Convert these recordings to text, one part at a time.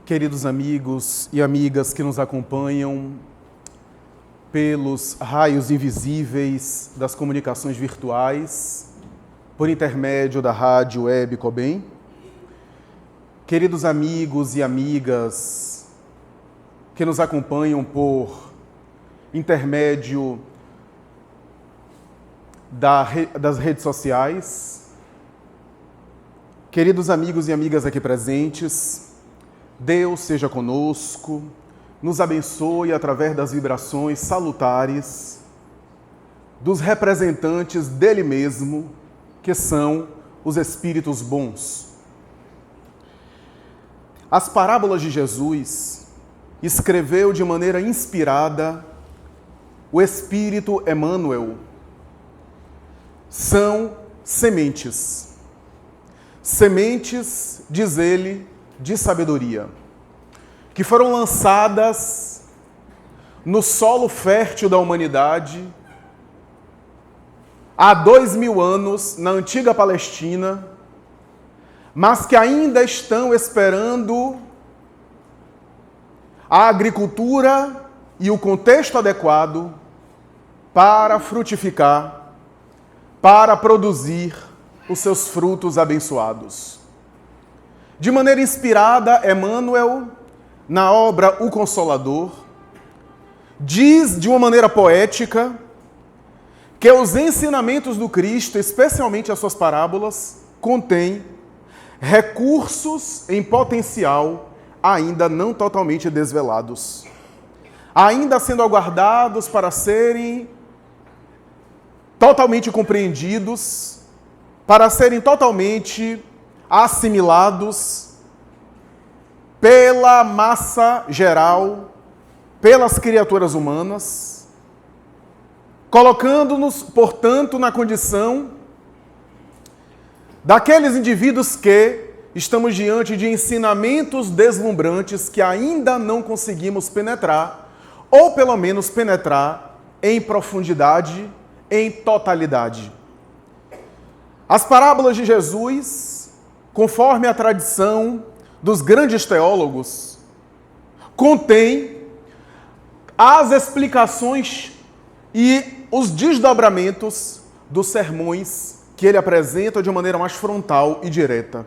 Queridos amigos e amigas que nos acompanham pelos raios invisíveis das comunicações virtuais, por intermédio da rádio web Cobem, queridos amigos e amigas que nos acompanham por intermédio das redes sociais, queridos amigos e amigas aqui presentes, Deus seja conosco, nos abençoe através das vibrações salutares dos representantes dele mesmo, que são os Espíritos bons. As parábolas de Jesus escreveu de maneira inspirada o Espírito Emmanuel. São sementes. Sementes, diz ele, de sabedoria, que foram lançadas no solo fértil da humanidade há 2000 anos na antiga Palestina, mas que ainda estão esperando a agricultura e o contexto adequado para frutificar, para produzir os seus frutos abençoados. De maneira inspirada, Emmanuel, na obra O Consolador, diz de uma maneira poética que os ensinamentos do Cristo, especialmente as suas parábolas, contêm recursos em potencial ainda não totalmente desvelados, ainda sendo aguardados para serem totalmente compreendidos, para serem totalmente assimilados pela massa geral, pelas criaturas humanas, colocando-nos, portanto, na condição daqueles indivíduos que estamos diante de ensinamentos deslumbrantes que ainda não conseguimos penetrar, ou pelo menos penetrar em profundidade, em totalidade. As parábolas de Jesus, conforme a tradição dos grandes teólogos, contém as explicações e os desdobramentos dos sermões que ele apresenta de maneira mais frontal e direta.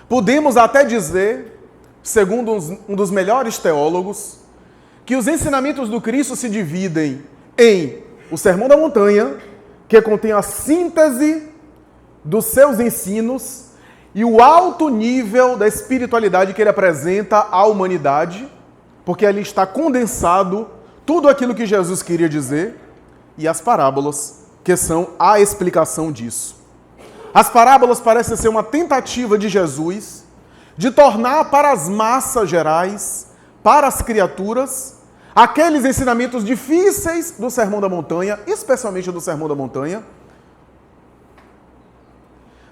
Podemos até dizer, segundo um dos melhores teólogos, que os ensinamentos do Cristo se dividem em o Sermão da Montanha, que contém a síntese dos seus ensinos, e o alto nível da espiritualidade que ele apresenta à humanidade, porque ali está condensado tudo aquilo que Jesus queria dizer, e as parábolas, que são a explicação disso. As parábolas parecem ser uma tentativa de Jesus de tornar para as massas gerais, para as criaturas, aqueles ensinamentos difíceis do Sermão da Montanha, especialmente do Sermão da Montanha,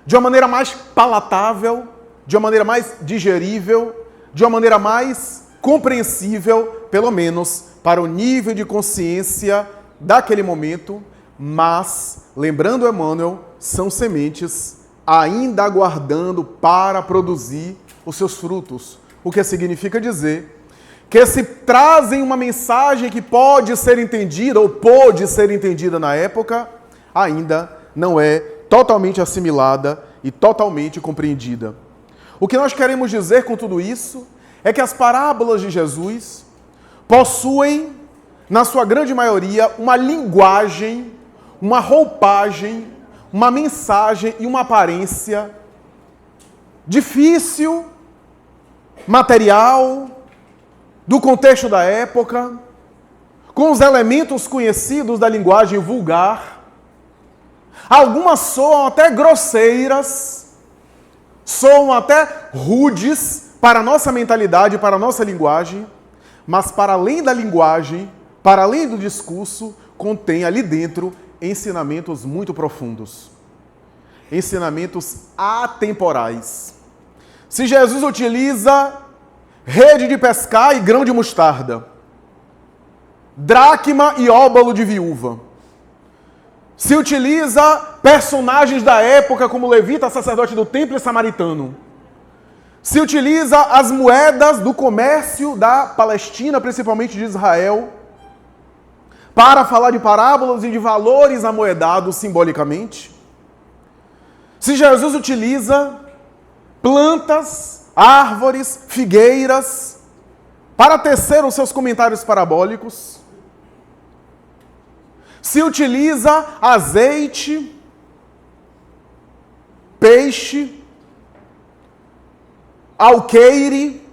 de uma maneira mais palatável, de uma maneira mais digerível, de uma maneira mais compreensível, pelo menos para o nível de consciência daquele momento, mas, lembrando Emmanuel, são sementes ainda aguardando para produzir os seus frutos, o que significa dizer que se trazem uma mensagem que pode ser entendida ou pôde ser entendida na época, ainda não é totalmente assimilada e totalmente compreendida. O que nós queremos dizer com tudo isso é que as parábolas de Jesus possuem, na sua grande maioria, uma linguagem, uma roupagem, uma mensagem e uma aparência difícil, material, do contexto da época, com os elementos conhecidos da linguagem vulgar. Algumas soam até grosseiras, soam até rudes para a nossa mentalidade, para a nossa linguagem, mas para além da linguagem, para além do discurso, contém ali dentro ensinamentos muito profundos. Ensinamentos atemporais. Se Jesus utiliza rede de pescar e grão de mostarda, dracma e óbolo de viúva, se utiliza personagens da época como levita, sacerdote do templo e samaritano, Se utiliza as moedas do comércio da Palestina, principalmente de Israel, para falar de parábolas e de valores amoedados simbolicamente. Se Jesus utiliza plantas, árvores, figueiras, para tecer os seus comentários parabólicos. Se utiliza azeite, peixe, alqueire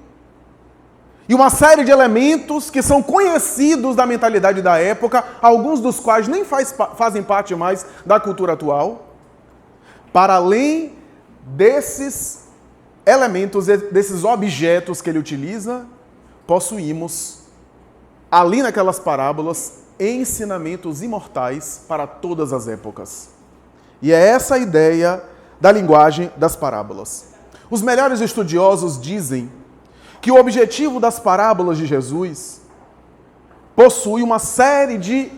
e uma série de elementos que são conhecidos da mentalidade da época, alguns dos quais nem fazem parte mais da cultura atual. Para além desses elementos, desses objetos que ele utiliza, possuímos ali naquelas parábolas ensinamentos imortais para todas as épocas. E é essa a ideia da linguagem das parábolas. Os melhores estudiosos dizem que o objetivo das parábolas de Jesus possui uma série de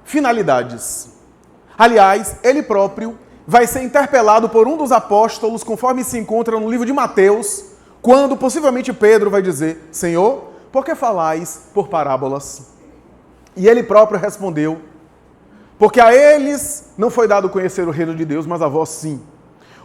finalidades. Aliás, ele próprio vai ser interpelado por um dos apóstolos, conforme se encontra no livro de Mateus, quando possivelmente Pedro vai dizer: Senhor, por que falais por parábolas? E ele próprio respondeu: porque a eles não foi dado conhecer o reino de Deus, mas a vós sim.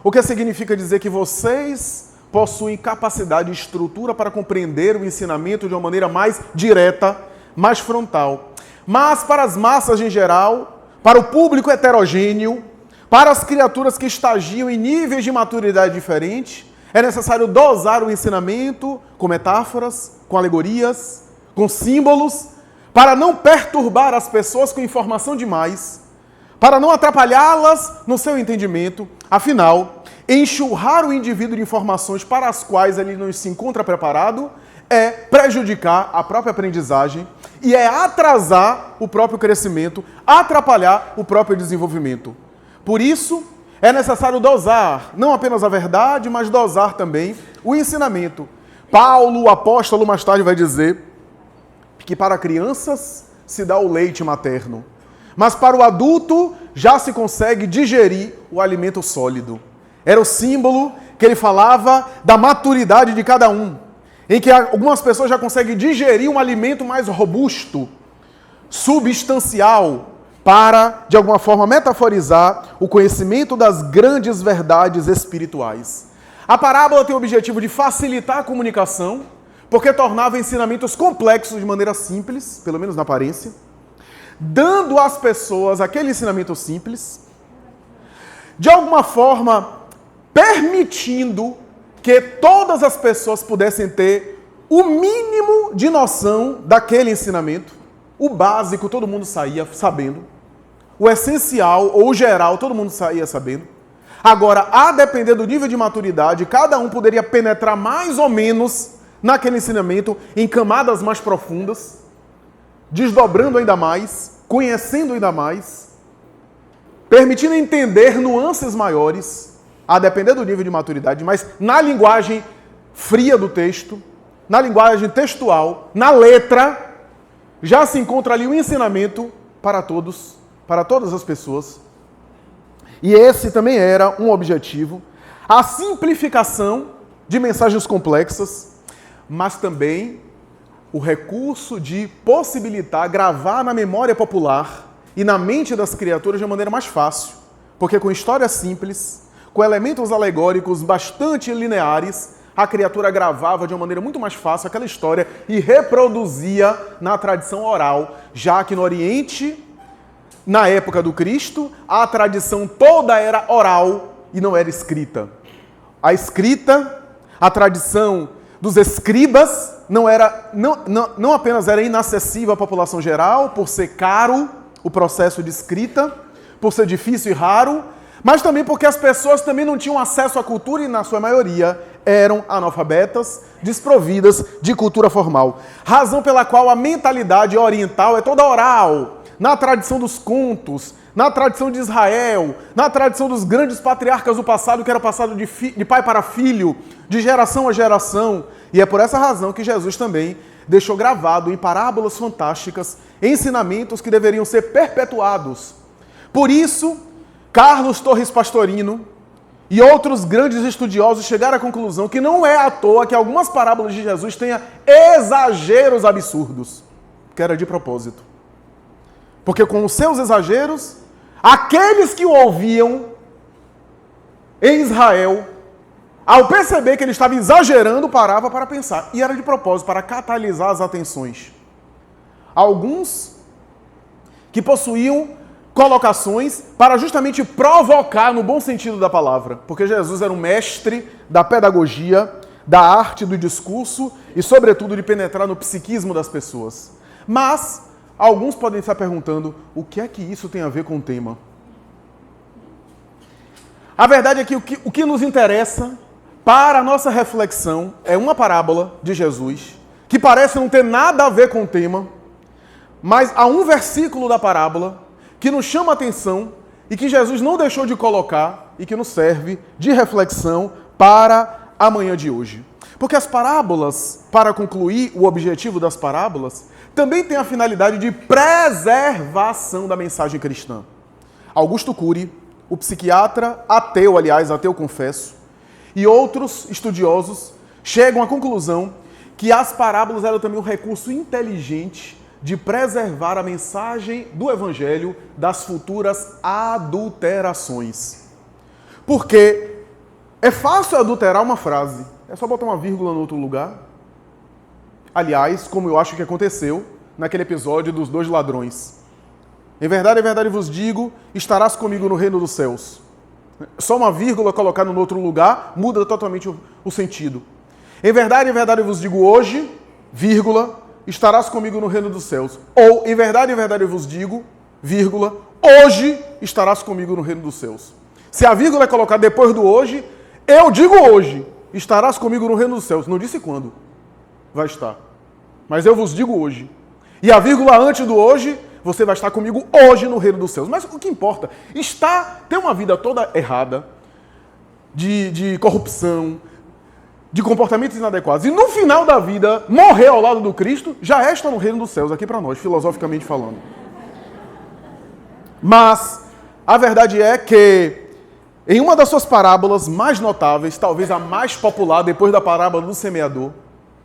O que significa dizer que vocês possuem capacidade e estrutura para compreender o ensinamento de uma maneira mais direta, mais frontal. Mas para as massas em geral, para o público heterogêneo, para as criaturas que estagiam em níveis de maturidade diferentes, é necessário dosar o ensinamento com metáforas, com alegorias, com símbolos, para não perturbar as pessoas com informação demais, para não atrapalhá-las no seu entendimento. Afinal, enxurrar o indivíduo de informações para as quais ele não se encontra preparado é prejudicar a própria aprendizagem e é atrasar o próprio crescimento, atrapalhar o próprio desenvolvimento. Por isso, é necessário dosar não apenas a verdade, mas dosar também o ensinamento. Paulo, o apóstolo, mais tarde vai dizer que para crianças se dá o leite materno, mas para o adulto já se consegue digerir o alimento sólido. Era o símbolo que ele falava da maturidade de cada um, em que algumas pessoas já conseguem digerir um alimento mais robusto, substancial, para, de alguma forma, metaforizar o conhecimento das grandes verdades espirituais. A parábola tem o objetivo de facilitar a comunicação, porque tornava ensinamentos complexos de maneira simples, pelo menos na aparência, dando às pessoas aquele ensinamento simples, de alguma forma permitindo que todas as pessoas pudessem ter o mínimo de noção daquele ensinamento. O básico todo mundo saía sabendo, o essencial ou o geral todo mundo saía sabendo. Agora, a depender do nível de maturidade, cada um poderia penetrar mais ou menos naquele ensinamento em camadas mais profundas, desdobrando ainda mais, conhecendo ainda mais, permitindo entender nuances maiores, a depender do nível de maturidade, mas na linguagem fria do texto, na linguagem textual, na letra, já se encontra ali o ensinamento para todos, para todas as pessoas. E esse também era um objetivo, a simplificação de mensagens complexas, mas também o recurso de possibilitar gravar na memória popular e na mente das criaturas de uma maneira mais fácil, porque com histórias simples, com elementos alegóricos bastante lineares, a criatura gravava de uma maneira muito mais fácil aquela história e reproduzia na tradição oral, já que no Oriente, na época do Cristo, a tradição toda era oral e não era escrita. A escrita, a tradição dos escribas, não apenas era inacessível à população geral, por ser caro o processo de escrita, por ser difícil e raro, mas também porque as pessoas também não tinham acesso à cultura e, na sua maioria, eram analfabetas, desprovidas de cultura formal. Razão pela qual a mentalidade oriental é toda oral, na tradição dos contos, na tradição de Israel, na tradição dos grandes patriarcas do passado, que era passado de pai para filho, de geração a geração. E é por essa razão que Jesus também deixou gravado em parábolas fantásticas ensinamentos que deveriam ser perpetuados. Por isso, Carlos Torres Pastorino e outros grandes estudiosos chegaram à conclusão que não é à toa que algumas parábolas de Jesus tenham exageros absurdos, que era de propósito. Porque com os seus exageros, aqueles que o ouviam em Israel, ao perceber que ele estava exagerando, parava para pensar. E era de propósito, para catalisar as atenções. Alguns que possuíam colocações para justamente provocar, no bom sentido da palavra. Porque Jesus era um mestre da pedagogia, da arte do discurso e, sobretudo, de penetrar no psiquismo das pessoas. Mas alguns podem estar perguntando, o que é que isso tem a ver com o tema? A verdade é que o que nos interessa para a nossa reflexão é uma parábola de Jesus, que parece não ter nada a ver com o tema, mas há um versículo da parábola que nos chama a atenção e que Jesus não deixou de colocar e que nos serve de reflexão para a manhã de hoje. Porque as parábolas, para concluir o objetivo das parábolas, também tem a finalidade de preservação da mensagem cristã. Augusto Cury, o psiquiatra ateu, aliás, ateu confesso, e outros estudiosos chegam à conclusão que as parábolas eram também um recurso inteligente de preservar a mensagem do Evangelho das futuras adulterações. Porque é fácil adulterar uma frase, é só botar uma vírgula no outro lugar. Aliás, como eu acho que aconteceu naquele episódio dos 2 ladrões. Em verdade vos digo, estarás comigo no reino dos céus. Só uma vírgula colocada no outro lugar muda totalmente o sentido. Em verdade vos digo hoje, vírgula, estarás comigo no reino dos céus. Ou, em verdade vos digo, vírgula, hoje estarás comigo no reino dos céus. Se a vírgula é colocada depois do hoje, eu digo hoje, estarás comigo no reino dos céus. Não disse quando vai estar, mas eu vos digo hoje. E a vírgula antes do hoje, você vai estar comigo hoje no reino dos céus. Mas o que importa? Ter uma vida toda errada, de corrupção, de comportamentos inadequados, e no final da vida, morrer ao lado do Cristo, já é estar no reino dos céus, aqui para nós, filosoficamente falando. Mas a verdade é que, em uma das suas parábolas mais notáveis, talvez a mais popular depois da parábola do semeador,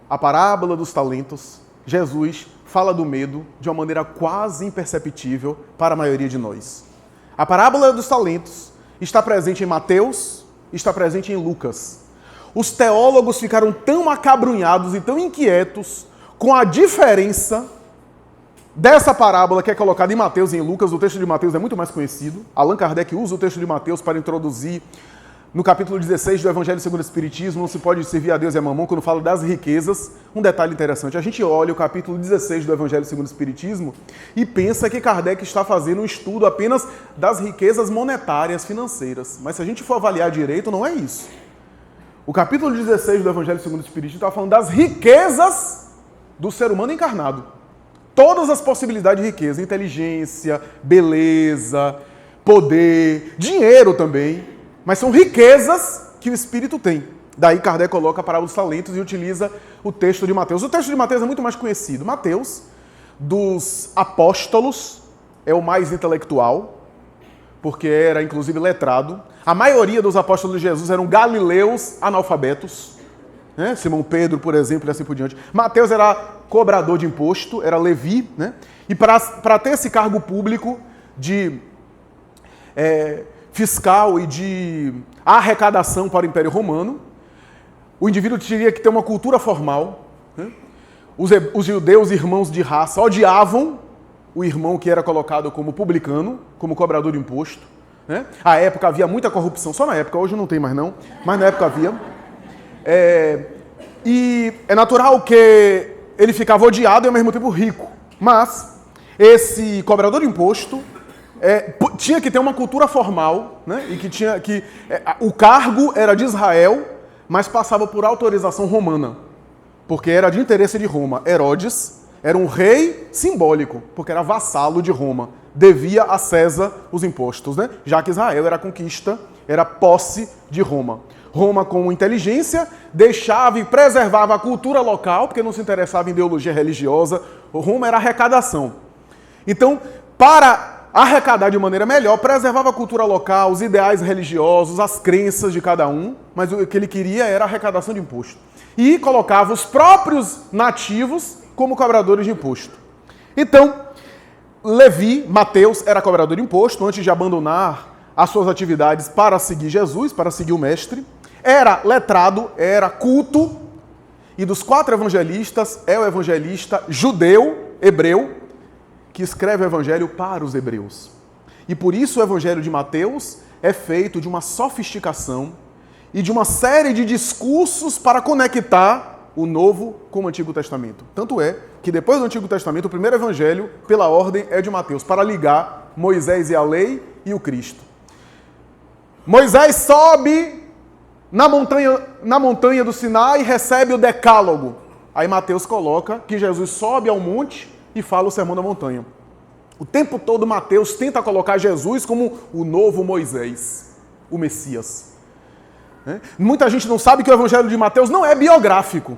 a parábola dos talentos, Jesus fala do medo de uma maneira quase imperceptível para a maioria de nós. A parábola dos talentos está presente em Mateus, está presente em Lucas. Os teólogos ficaram tão acabrunhados e tão inquietos com a diferença dessa parábola que é colocada em Mateus e em Lucas. O texto de Mateus é muito mais conhecido. Allan Kardec usa o texto de Mateus para introduzir no capítulo 16 do Evangelho segundo o Espiritismo, não se pode servir a Deus e a mamão, quando fala das riquezas. Um detalhe interessante, a gente olha o capítulo 16 do Evangelho segundo o Espiritismo e pensa que Kardec está fazendo um estudo apenas das riquezas monetárias, financeiras. Mas se a gente for avaliar direito, não é isso. O capítulo 16 do Evangelho segundo o Espiritismo está falando das riquezas do ser humano encarnado. Todas as possibilidades de riqueza, inteligência, beleza, poder, dinheiro também. Mas são riquezas que o Espírito tem. Daí Kardec coloca a parábola dos talentos e utiliza o texto de Mateus. O texto de Mateus é muito mais conhecido. Mateus, dos apóstolos, é o mais intelectual, porque era inclusive letrado. A maioria dos apóstolos de Jesus eram galileus analfabetos. Né? Simão Pedro, por exemplo, e assim por diante. Mateus era cobrador de imposto, era levi. Né? E para ter esse cargo público de fiscal e de arrecadação para o Império Romano, o indivíduo teria que ter uma cultura formal. Né? Os judeus, irmãos de raça, odiavam o irmão que era colocado como publicano, como cobrador de imposto. Né? À época havia muita corrupção, só na época, hoje não tem mais não, mas na época havia. E é natural que ele ficava odiado e ao mesmo tempo rico. Mas esse cobrador de imposto tinha que ter uma cultura formal, né? E que o cargo era de Israel, mas passava por autorização romana, porque era de interesse de Roma. Herodes era um rei simbólico, porque era vassalo de Roma, devia a César os impostos, né? Já que Israel era conquista, era posse de Roma. Roma, com inteligência, deixava e preservava a cultura local, porque não se interessava em ideologia religiosa. Roma era arrecadação. Então, para arrecadar de maneira melhor, preservava a cultura local, os ideais religiosos, as crenças de cada um, mas o que ele queria era a arrecadação de imposto. E colocava os próprios nativos como cobradores de imposto. Então, Levi, Mateus, era cobrador de imposto antes de abandonar as suas atividades para seguir Jesus, para seguir o mestre. Era letrado, era culto, e dos 4 evangelistas é o evangelista judeu, hebreu, que escreve o evangelho para os hebreus. E por isso o evangelho de Mateus é feito de uma sofisticação e de uma série de discursos para conectar o Novo com o Antigo Testamento. Tanto é que depois do Antigo Testamento, o primeiro evangelho, pela ordem, é de Mateus, para ligar Moisés e a lei e o Cristo. Moisés sobe na montanha do Sinai e recebe o decálogo. Aí Mateus coloca que Jesus sobe ao monte e fala o sermão da montanha. O tempo todo Mateus tenta colocar Jesus como o novo Moisés, o Messias. Muita gente não sabe que o evangelho de Mateus não é biográfico.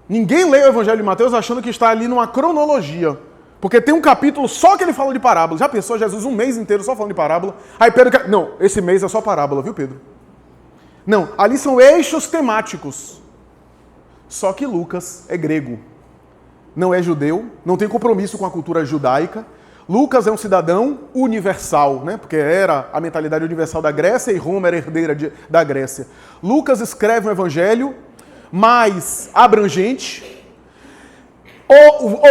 Ninguém lê o evangelho de Mateus achando que está ali numa cronologia. Porque tem um capítulo só que ele fala de parábola. Já pensou Jesus um mês inteiro só falando de parábola? Aí Pedro... Não, esse mês é só parábola, viu, Pedro? Não, ali são eixos temáticos. Só que Lucas é grego. Não é judeu, não tem compromisso com a cultura judaica. Lucas é um cidadão universal, né? Porque era a mentalidade universal da Grécia e Roma era herdeira da Grécia. Lucas escreve um evangelho mais abrangente,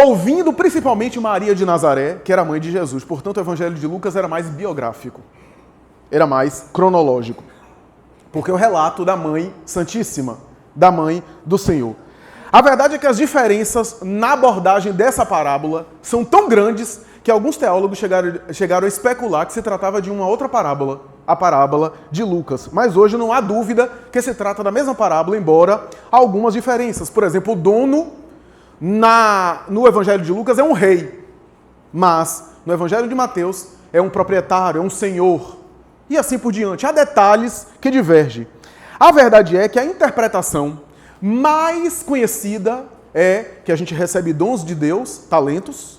ouvindo principalmente Maria de Nazaré, que era a mãe de Jesus. Portanto, o evangelho de Lucas era mais biográfico, era mais cronológico. Porque é o relato da mãe santíssima, da mãe do Senhor. A verdade é que as diferenças na abordagem dessa parábola são tão grandes que alguns teólogos chegaram a especular que se tratava de uma outra parábola, a parábola de Lucas. Mas hoje não há dúvida que se trata da mesma parábola, embora algumas diferenças. Por exemplo, o dono no Evangelho de Lucas é um rei, mas no Evangelho de Mateus é um proprietário, é um senhor, e assim por diante. Há detalhes que divergem. A verdade é que a interpretação mais conhecida é que a gente recebe dons de Deus, talentos,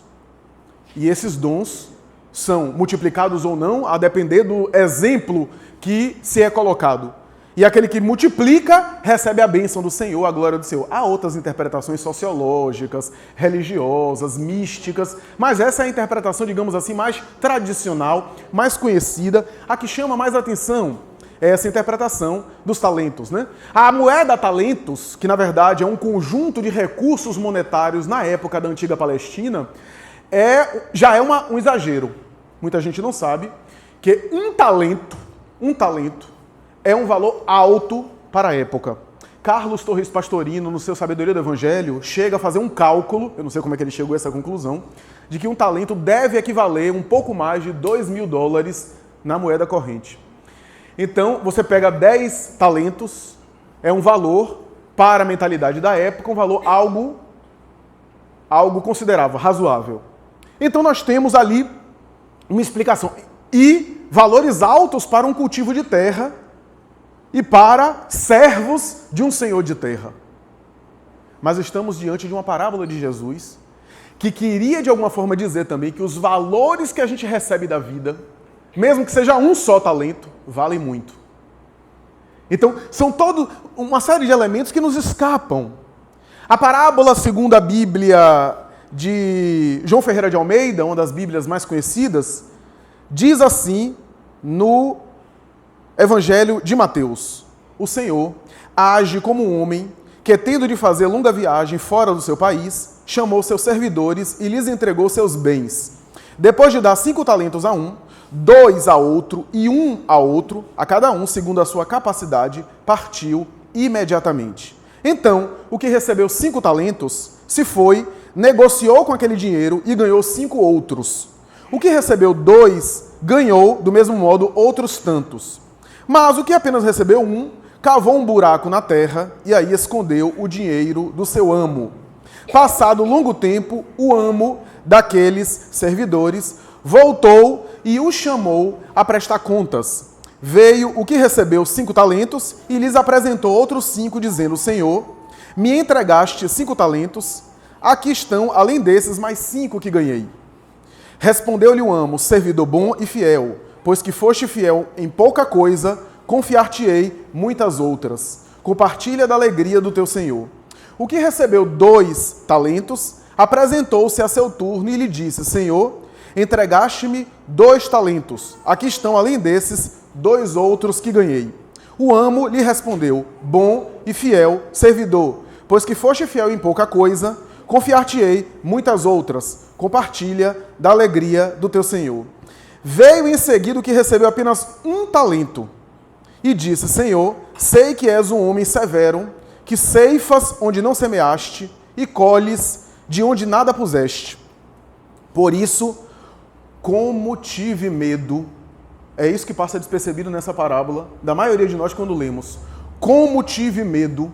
e esses dons são multiplicados ou não, a depender do exemplo que se é colocado. E aquele que multiplica recebe a bênção do Senhor, a glória do Senhor. Há outras interpretações sociológicas, religiosas, místicas, mas essa é a interpretação, digamos assim, mais tradicional, mais conhecida, a que chama mais atenção. Essa interpretação dos talentos, né? A moeda talentos, que na verdade é um conjunto de recursos monetários na época da antiga Palestina, já é um exagero. Muita gente não sabe que um talento é um valor alto para a época. Carlos Torres Pastorino, no seu Sabedoria do Evangelho, chega a fazer um cálculo, eu não sei como é que ele chegou a essa conclusão, de que um talento deve equivaler um pouco mais de $2.000 na moeda corrente. Então, você pega 10 talentos, é um valor, para a mentalidade da época, um valor algo considerável, razoável. Então, nós temos ali uma explicação. E valores altos para um cultivo de terra e para servos de um senhor de terra. Mas estamos diante de uma parábola de Jesus que queria, de alguma forma, dizer também que os valores que a gente recebe da vida, mesmo que seja um só talento, valem muito. Então, são uma série de elementos que nos escapam. A parábola, segundo a Bíblia de João Ferreira de Almeida, uma das Bíblias mais conhecidas, diz assim no Evangelho de Mateus: o Senhor age como um homem que, tendo de fazer longa viagem fora do seu país, chamou seus servidores e lhes entregou seus bens. Depois de dar 5 talentos a um, 2 a outro e 1 a outro, a cada um, segundo a sua capacidade, partiu imediatamente. Então, o que recebeu 5 talentos se foi, negociou com aquele dinheiro e ganhou 5 outros. O que recebeu 2 ganhou, do mesmo modo, outros tantos. Mas o que apenas recebeu 1, cavou um buraco na terra e aí escondeu o dinheiro do seu amo. Passado longo tempo, o amo daqueles servidores voltou e o chamou a prestar contas. Veio o que recebeu 5 talentos e lhes apresentou outros 5, dizendo: Senhor, me entregaste 5 talentos, aqui estão, além desses, mais 5 que ganhei. Respondeu-lhe o amo, servidor bom e fiel, pois que foste fiel em pouca coisa, confiar-te-ei muitas outras. Compartilha da alegria do teu senhor. O que recebeu 2 talentos, apresentou-se a seu turno e lhe disse, Senhor, entregaste-me 2 talentos. Aqui estão, além desses, 2 outros que ganhei. O amo lhe respondeu, bom e fiel servidor, pois que foste fiel em pouca coisa, confiar-te-ei muitas outras. Compartilha da alegria do teu senhor. Veio em seguida o que recebeu apenas 1 talento e disse, Senhor, sei que és um homem severo, que ceifas onde não semeaste e colhes de onde nada puseste. Por isso, como tive medo, é isso que passa despercebido nessa parábola, da maioria de nós quando lemos. Como tive medo,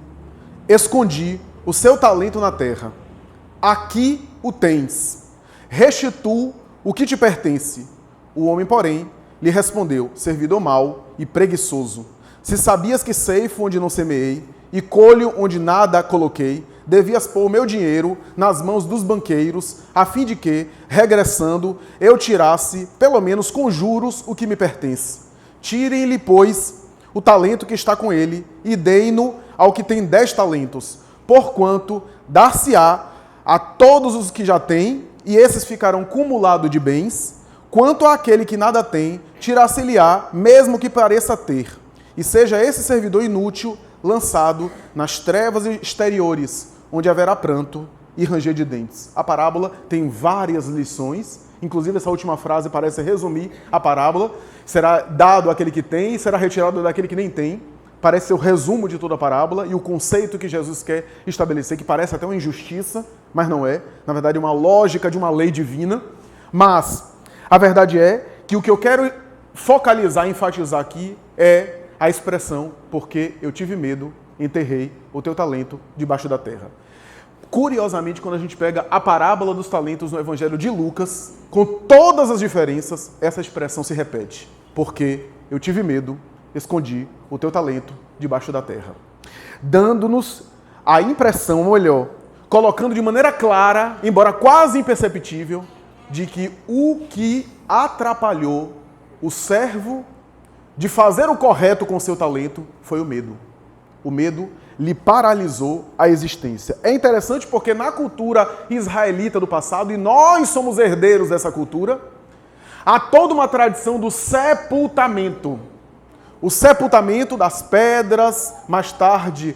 escondi o seu talento na terra. Aqui o tens. Restituo o que te pertence. O homem, porém, lhe respondeu, servidor mau e preguiçoso. Se sabias que ceifo onde não semeei e colho onde nada coloquei, devias pôr o meu dinheiro nas mãos dos banqueiros, a fim de que, regressando, eu tirasse, pelo menos com juros, o que me pertence. Tirem-lhe, pois, o talento que está com ele, e deem-no ao que tem 10 talentos, porquanto dar-se-á a todos os que já têm, e esses ficarão cumulados de bens, quanto àquele que nada tem, tirar-se-lhe-á, mesmo que pareça ter. E seja esse servidor inútil lançado nas trevas exteriores, onde haverá pranto e ranger de dentes. A parábola tem várias lições, inclusive essa última frase parece resumir a parábola. Será dado àquele que tem e será retirado daquele que nem tem. Parece ser o resumo de toda a parábola e o conceito que Jesus quer estabelecer, que parece até uma injustiça, mas não é. Na verdade, é uma lógica de uma lei divina. Mas a verdade é que o que eu quero focalizar, enfatizar aqui é a expressão, porque eu tive medo, enterrei o teu talento debaixo da terra. Curiosamente, quando a gente pega a parábola dos talentos no Evangelho de Lucas, com todas as diferenças, essa expressão se repete. Porque eu tive medo, escondi o teu talento debaixo da terra. Dando-nos a impressão, ou melhor, colocando de maneira clara, embora quase imperceptível, de que o que atrapalhou o servo de fazer o correto com o seu talento foi o medo. O medo lhe paralisou a existência. É interessante porque na cultura israelita do passado, e nós somos herdeiros dessa cultura, há toda uma tradição do sepultamento. O sepultamento das pedras, mais tarde,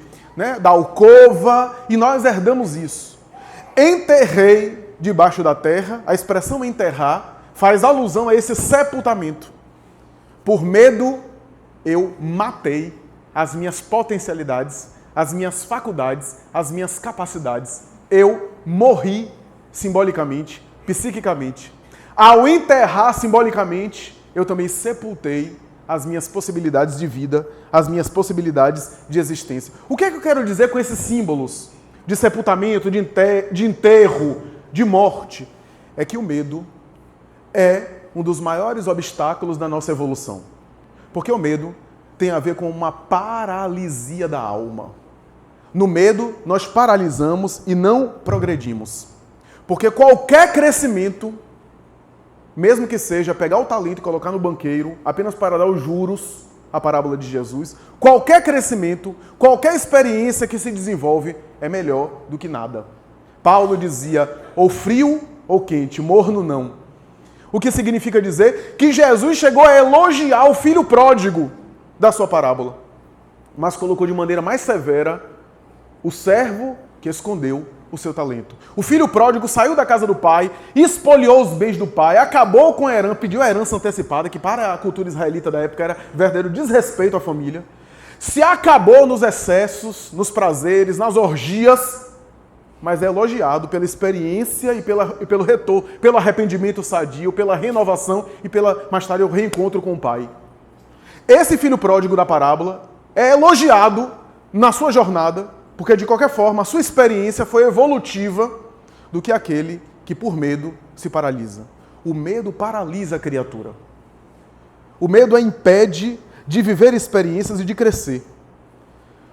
da alcova, e nós herdamos isso. Enterrei debaixo da terra, a expressão enterrar faz alusão a esse sepultamento. Por medo, eu matei as minhas potencialidades, as minhas faculdades, as minhas capacidades. Eu morri simbolicamente, psiquicamente. Ao enterrar simbolicamente, eu também sepultei as minhas possibilidades de vida, as minhas possibilidades de existência. O que é que eu quero dizer com esses símbolos de sepultamento, de enterro, de morte? É que o medo é um dos maiores obstáculos da nossa evolução. Porque o medo tem a ver com uma paralisia da alma. No medo, nós paralisamos e não progredimos. Porque qualquer crescimento, mesmo que seja pegar o talento e colocar no banqueiro, apenas para dar os juros, a parábola de Jesus, qualquer crescimento, qualquer experiência que se desenvolve é melhor do que nada. Paulo dizia, ou frio ou quente, morno não. O que significa dizer que Jesus chegou a elogiar o filho pródigo da sua parábola, mas colocou de maneira mais severa o servo que escondeu o seu talento. O filho pródigo saiu da casa do pai, espoliou os bens do pai, acabou com a herança, pediu a herança antecipada, que para a cultura israelita da época era verdadeiro desrespeito à família, se acabou nos excessos, nos prazeres, nas orgias, mas é elogiado pela experiência e pelo retorno, pelo arrependimento sadio, pela renovação e mais tarde, o reencontro com o pai. Esse filho pródigo da parábola é elogiado na sua jornada, porque de qualquer forma a sua experiência foi evolutiva do que aquele que por medo se paralisa. O medo paralisa a criatura. O medo a impede de viver experiências e de crescer.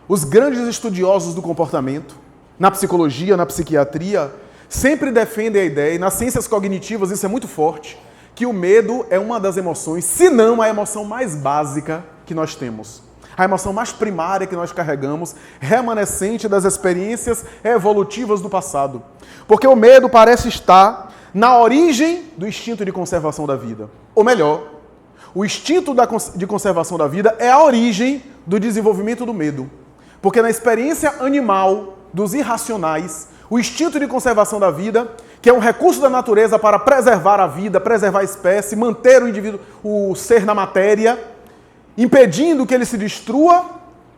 Os grandes estudiosos do comportamento, na psicologia, na psiquiatria, sempre defendem a ideia, e nas ciências cognitivas isso é muito forte, que o medo é uma das emoções, se não a emoção mais básica que nós temos. A emoção mais primária que nós carregamos, remanescente das experiências evolutivas do passado. Porque o medo parece estar na origem do instinto de conservação da vida. Ou melhor, o instinto de conservação da vida é a origem do desenvolvimento do medo. Porque na experiência animal dos irracionais, o instinto de conservação da vida, que é um recurso da natureza para preservar a vida, preservar a espécie, manter o indivíduo, o ser na matéria, impedindo que ele se destrua,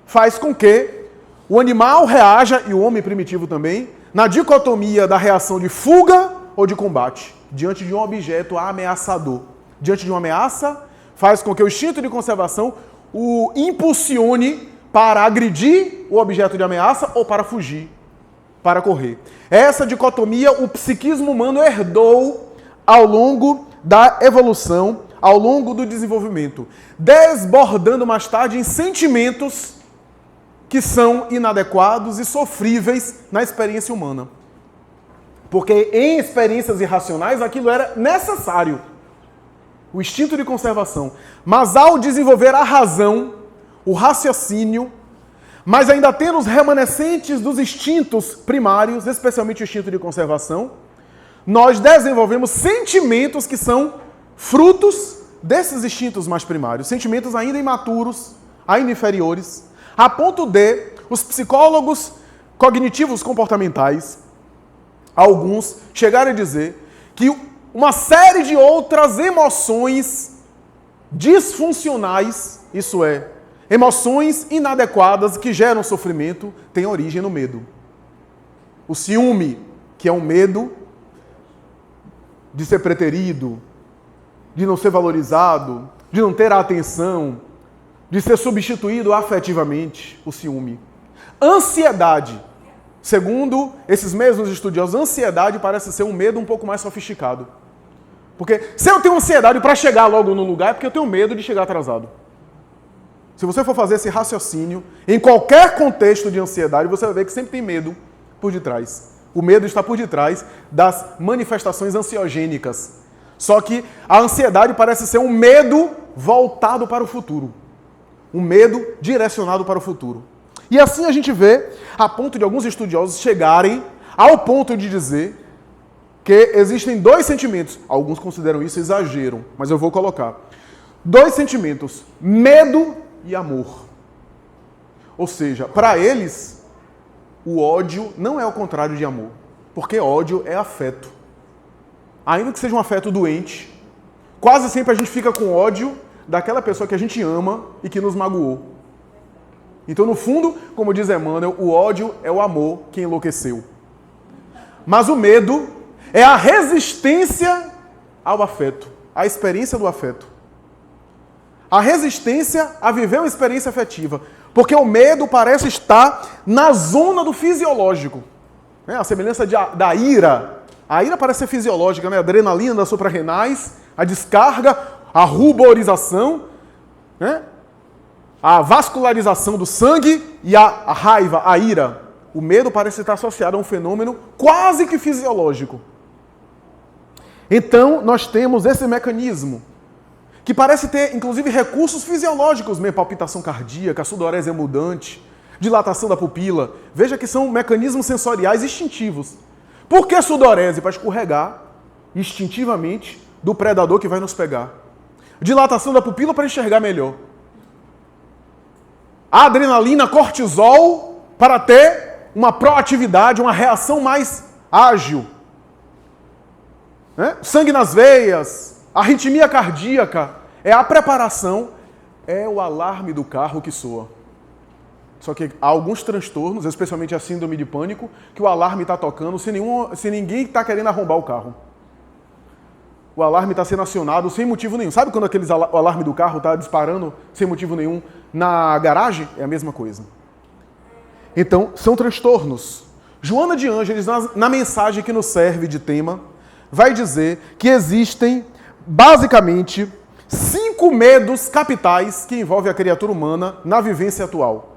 faz com que o animal reaja, e o homem primitivo também, na dicotomia da reação de fuga ou de combate, diante de um objeto ameaçador. Diante de uma ameaça, faz com que o instinto de conservação o impulsione para agredir o objeto de ameaça ou para fugir, para correr. Essa dicotomia o psiquismo humano herdou ao longo da evolução, ao longo do desenvolvimento, desbordando mais tarde em sentimentos que são inadequados e sofríveis na experiência humana. Porque em experiências irracionais aquilo era necessário, o instinto de conservação. Mas ao desenvolver a razão, o raciocínio, mas ainda tendo os remanescentes dos instintos primários, especialmente o instinto de conservação, nós desenvolvemos sentimentos que são frutos desses instintos mais primários, sentimentos ainda imaturos, ainda inferiores, a ponto de os psicólogos cognitivos comportamentais, alguns, chegarem a dizer que uma série de outras emoções disfuncionais, isso é, emoções inadequadas que geram sofrimento, têm origem no medo. O ciúme, que é um medo de ser preterido, de não ser valorizado, de não ter a atenção, de ser substituído afetivamente, o ciúme. Ansiedade. Segundo esses mesmos estudiosos, ansiedade parece ser um medo um pouco mais sofisticado. Porque se eu tenho ansiedade para chegar logo no lugar, é porque eu tenho medo de chegar atrasado. Se você for fazer esse raciocínio, em qualquer contexto de ansiedade, você vai ver que sempre tem medo por detrás. O medo está por detrás das manifestações ansiogênicas. Só que a ansiedade parece ser um medo voltado para o futuro. Um medo direcionado para o futuro. E assim a gente vê, a ponto de alguns estudiosos chegarem ao ponto de dizer que existem dois sentimentos. Alguns consideram isso exagero, mas eu vou colocar. Dois sentimentos, medo e amor. Ou seja, para eles, o ódio não é o contrário de amor. Porque ódio é afeto. Ainda que seja um afeto doente, quase sempre a gente fica com ódio daquela pessoa que a gente ama e que nos magoou. Então, no fundo, como diz Emmanuel, o ódio é o amor que enlouqueceu. Mas o medo é a resistência ao afeto, à experiência do afeto. A resistência a viver uma experiência afetiva. Porque o medo parece estar na zona do fisiológico. A semelhança da ira. A ira parece ser fisiológica, né? A adrenalina das suprarrenais, a descarga, a ruborização, né? A vascularização do sangue e a raiva, a ira. O medo parece estar associado a um fenômeno quase que fisiológico. Então, nós temos esse mecanismo, que parece ter, inclusive, recursos fisiológicos, mesmo, palpitação cardíaca, sudorese emudante, dilatação da pupila. Veja que são mecanismos sensoriais instintivos. Por que sudorese? Para escorregar instintivamente do predador que vai nos pegar. Dilatação da pupila para enxergar melhor. A adrenalina, cortisol, para ter uma proatividade, uma reação mais ágil. Sangue nas veias, arritmia cardíaca, é a preparação, é o alarme do carro que soa. Só que há alguns transtornos, especialmente a síndrome de pânico, que o alarme está tocando sem ninguém está querendo arrombar o carro. O alarme está sendo acionado sem motivo nenhum. Sabe quando o alarme do carro está disparando sem motivo nenhum na garagem? É a mesma coisa. Então, são transtornos. Joana de Ângeles, na mensagem que nos serve de tema, vai dizer que existem, basicamente, 5 medos capitais que envolvem a criatura humana na vivência atual.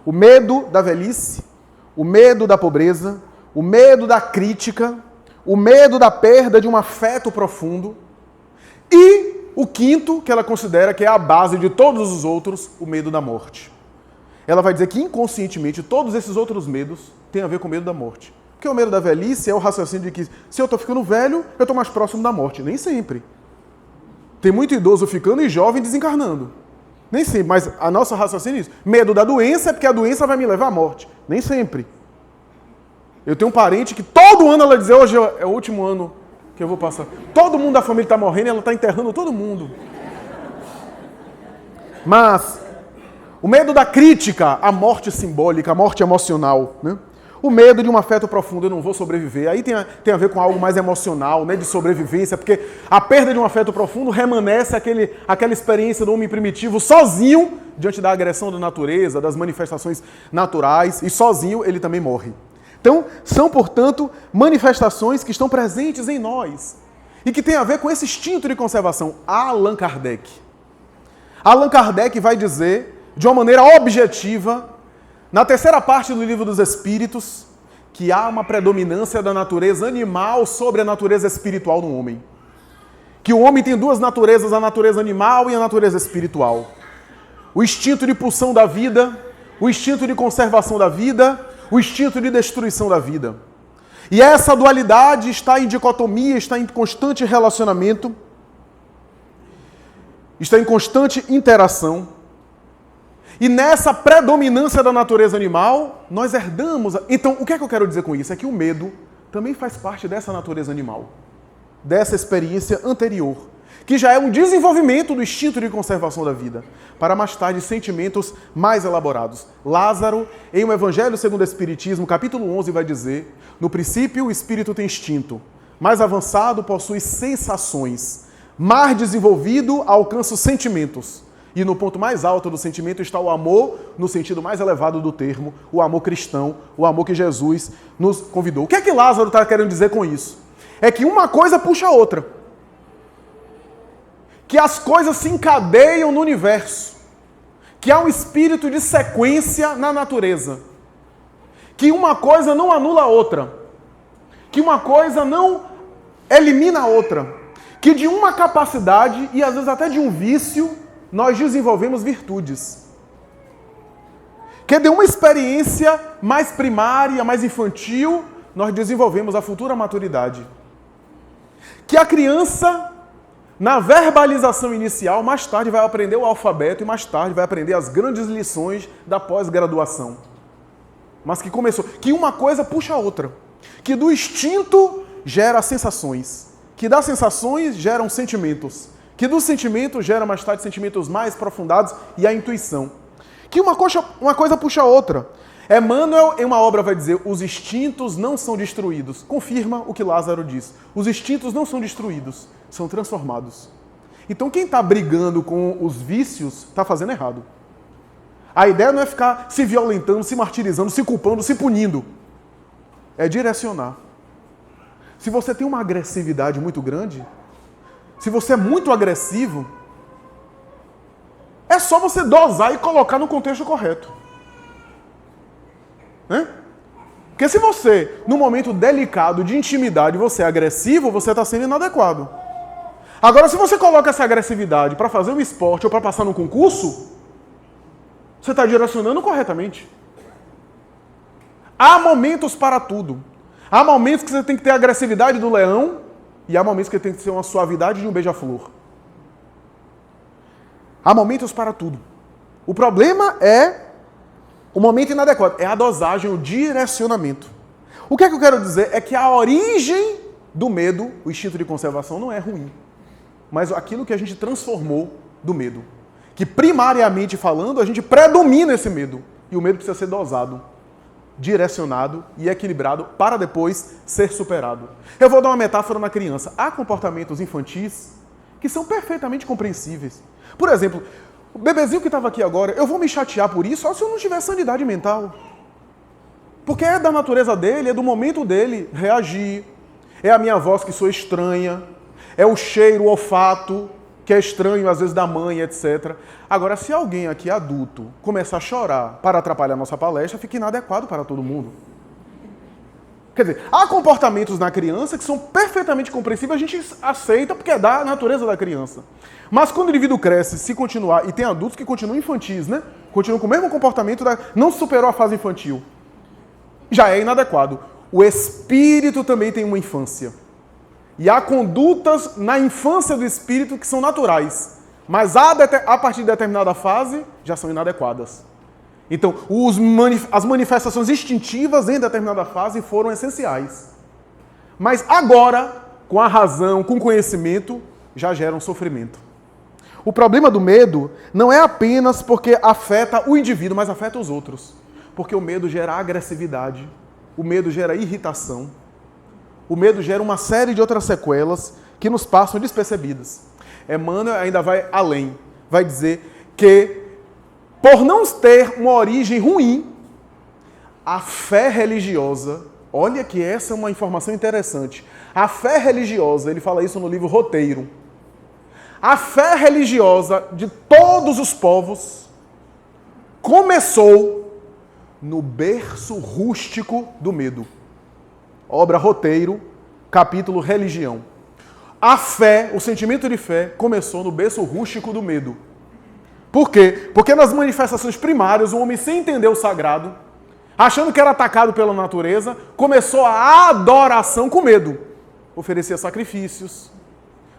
O medo da velhice, o medo da pobreza, o medo da crítica, o medo da perda de um afeto profundo. E o quinto, que ela considera que é a base de todos os outros, o medo da morte. Ela vai dizer que inconscientemente todos esses outros medos têm a ver com o medo da morte. Porque o medo da velhice é o raciocínio de que se eu estou ficando velho, eu estou mais próximo da morte. Nem sempre. Tem muito idoso ficando e jovem desencarnando. Nem sempre, mas a nossa raciocínio é isso. Medo da doença é porque a doença vai me levar à morte. Nem sempre. Eu tenho um parente que todo ano ela diz, hoje é o último ano que eu vou passar. Todo mundo da família está morrendo e ela está enterrando todo mundo. Mas o medo da crítica, a morte simbólica, a morte emocional, né? O medo de um afeto profundo, eu não vou sobreviver. Aí tem a ver com algo mais emocional, né, de sobrevivência, porque a perda de um afeto profundo remanesce aquela experiência do homem primitivo sozinho, diante da agressão da natureza, das manifestações naturais, e sozinho ele também morre. Então, são, portanto, manifestações que estão presentes em nós e que tem a ver com esse instinto de conservação. Allan Kardec. Allan Kardec vai dizer, de uma maneira objetiva, na terceira parte do Livro dos Espíritos, que há uma predominância da natureza animal sobre a natureza espiritual no homem. Que o homem tem duas naturezas, a natureza animal e a natureza espiritual. O instinto de pulsão da vida, o instinto de conservação da vida, o instinto de destruição da vida. E essa dualidade está em dicotomia, está em constante relacionamento, está em constante interação. E nessa predominância da natureza animal, nós herdamos... Então, o que é que eu quero dizer com isso? É que o medo também faz parte dessa natureza animal, dessa experiência anterior, que já é um desenvolvimento do instinto de conservação da vida, para mais tarde sentimentos mais elaborados. Lázaro, em O Evangelho segundo o Espiritismo, capítulo 11, vai dizer: no princípio o espírito tem instinto, mais avançado possui sensações, mais desenvolvido alcança os sentimentos. E no ponto mais alto do sentimento está o amor, no sentido mais elevado do termo, o amor cristão, o amor que Jesus nos convidou. O que é que Lázaro está querendo dizer com isso? É que uma coisa puxa a outra. Que as coisas se encadeiam no universo. Que há um espírito de sequência na natureza. Que uma coisa não anula a outra. Que uma coisa não elimina a outra. Que de uma capacidade, e às vezes até de um vício, nós desenvolvemos virtudes. Que de uma experiência mais primária, mais infantil, nós desenvolvemos a futura maturidade. Que a criança, na verbalização inicial, mais tarde vai aprender o alfabeto e mais tarde vai aprender as grandes lições da pós-graduação. Mas que começou, que uma coisa puxa a outra. Que do instinto gera sensações. Que das sensações geram sentimentos. Que do sentimento gera mais tarde sentimentos mais aprofundados e a intuição. Que uma coisa puxa a outra. Emmanuel, em uma obra, vai dizer: os instintos não são destruídos. Confirma o que Lázaro diz. Os instintos não são destruídos, são transformados. Então quem está brigando com os vícios está fazendo errado. A ideia não é ficar se violentando, se martirizando, se culpando, se punindo. É direcionar. Se você tem uma agressividade muito grande, se você é muito agressivo, é só você dosar e colocar no contexto correto. Né? Porque se você, num momento delicado de intimidade, você é agressivo, você está sendo inadequado. Agora, se você coloca essa agressividade para fazer um esporte ou para passar no concurso, você está direcionando corretamente. Há momentos para tudo. Há momentos que você tem que ter a agressividade do leão e há momentos que tem que ser uma suavidade de um beija-flor. Há momentos para tudo. O problema é o momento inadequado. É a dosagem, o direcionamento. O que é que eu quero dizer? É que a origem do medo, o instinto de conservação, não é ruim. Mas aquilo que a gente transformou do medo. Que primariamente falando, a gente predomina esse medo. E o medo precisa ser dosado, direcionado e equilibrado para depois ser superado. Eu vou dar uma metáfora na criança. Há comportamentos infantis que são perfeitamente compreensíveis. Por exemplo, o bebezinho que estava aqui agora, eu vou me chatear por isso só se eu não tiver sanidade mental. Porque é da natureza dele, é do momento dele reagir. É a minha voz que sou estranha, é o cheiro, o olfato, que é estranho às vezes da mãe, etc. Agora, se alguém aqui adulto começar a chorar para atrapalhar a nossa palestra, fica inadequado para todo mundo. Quer dizer, há comportamentos na criança que são perfeitamente compreensíveis, a gente aceita porque é da natureza da criança. Mas quando o indivíduo cresce, se continuar, e tem adultos que continuam infantis, né? Continuam com o mesmo comportamento, não superou a fase infantil. Já é inadequado. O espírito também tem uma infância. E há condutas na infância do espírito que são naturais. Mas a partir de determinada fase, já são inadequadas. Então, as manifestações instintivas em determinada fase foram essenciais. Mas agora, com a razão, com o conhecimento, já geram sofrimento. O problema do medo não é apenas porque afeta o indivíduo, mas afeta os outros. Porque o medo gera agressividade, o medo gera irritação, o medo gera uma série de outras sequelas que nos passam despercebidas. Emmanuel ainda vai além, vai dizer que, por não ter uma origem ruim, a fé religiosa, olha que essa é uma informação interessante, a fé religiosa, ele fala isso no livro Roteiro, a fé religiosa de todos os povos começou no berço rústico do medo. Obra Roteiro, capítulo Religião. A fé, o sentimento de fé, começou no berço rústico do medo. Por quê? Porque nas manifestações primárias, o homem, sem entender o sagrado, achando que era atacado pela natureza, começou a adoração com medo. Oferecia sacrifícios,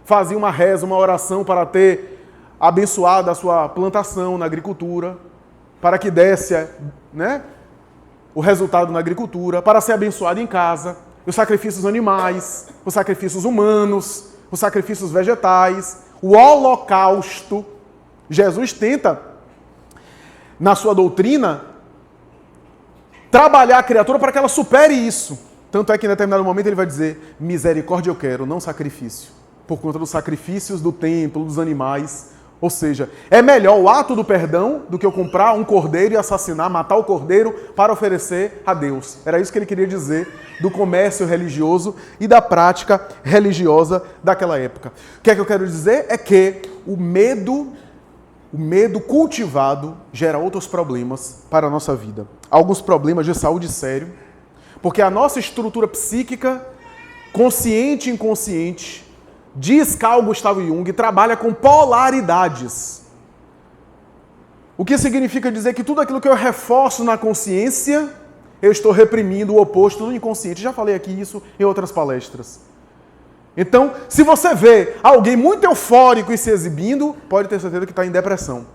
fazia uma reza, uma oração para ter abençoado a sua plantação na agricultura, para que desse, né, o resultado na agricultura, para ser abençoado em casa, os sacrifícios animais, os sacrifícios humanos, os sacrifícios vegetais, o holocausto. Jesus tenta, na sua doutrina, trabalhar a criatura para que ela supere isso. Tanto é que em determinado momento ele vai dizer, misericórdia eu quero, não sacrifício. Por conta dos sacrifícios do templo, dos animais. Ou seja, é melhor o ato do perdão do que eu comprar um cordeiro e assassinar, matar o cordeiro para oferecer a Deus. Era isso que ele queria dizer do comércio religioso e da prática religiosa daquela época. O que é que eu quero dizer? É que o medo cultivado gera outros problemas para a nossa vida. Alguns problemas de saúde sério, porque a nossa estrutura psíquica, consciente e inconsciente, diz Carl Gustav Jung, trabalha com polaridades. O que significa dizer que tudo aquilo que eu reforço na consciência, eu estou reprimindo o oposto do inconsciente. Já falei aqui isso em outras palestras. Então, se você vê alguém muito eufórico e se exibindo, pode ter certeza que está em depressão.